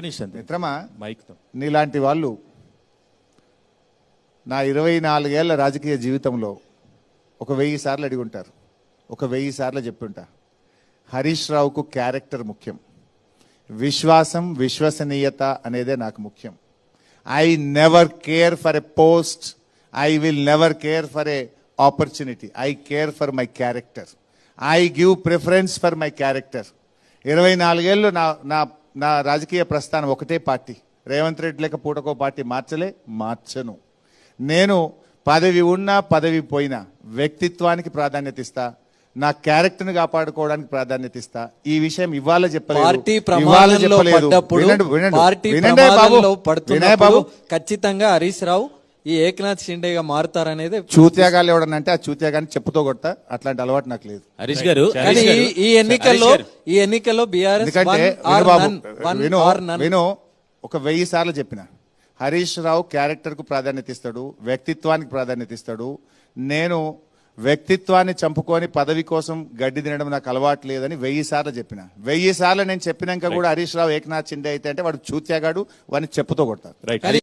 మిత్రమా, నీలాంటి వాళ్ళు నా 24 ఏళ్ల రాజకీయ జీవితంలో ఒక 1000 సార్లు అడిగి ఉంటారు, ఒక 1000 సార్లు చెప్తుంటా. హరీష్ రావుకు క్యారెక్టర్ ముఖ్యం, విశ్వాసం విశ్వసనీయత అనేదే నాకు ముఖ్యం. I never care for a post, I will never care for a opportunity, I care for my character, I give preference for my character. 24 ఏళ్ళు నా రాజకీయ ప్రస్థానం ఒకటే పార్టీ. రేవంత్ రెడ్డి లేక పూటకో పార్టీ మార్చను. నేను పదవి ఉన్నా పదవి పోయినా వ్యక్తిత్వానికి ప్రాధాన్యత ఇస్తా, నా క్యారెక్టర్ని కాపాడుకోవడానికి ప్రాధాన్యత ఇస్తా. ఈ విషయం ఇవాళ చెప్పలేదు. ఖచ్చితంగా హరీష్ రావు ఈ ఏకనాథ్ షిండేగా మారుతారనేది చూత్యాగాలు ఎవడనంటే ఆ చూత్యాగాన్ని చెప్పుతో కొడతా. అట్లాంటి అలవాటు నాకు లేదు. హరీష్ గారు ఈ ఎన్నికల్లో బీఆర్ఎస్ విను, ఒక 1000 సార్లు చెప్పిన హరీష్ రావు క్యారెక్టర్ కు ప్రాధాన్యత ఇస్తాడు, వ్యక్తిత్వానికి ప్రాధాన్యత ఇస్తాడు. నేను వ్యక్తిత్వాన్ని చంపుకొని పదవి కోసం గడ్డి తినడం నాకు అలవాటు లేదని 1000 సార్లు చెప్పిన. 1000 సార్లు నేను చెప్పినాక కూడా హరీష్ రావు ఏకనాథ్ షిండే అయితే అంటే వాడు చూత్యాగాడు, వాడిని చెప్పుతో కొడతారు.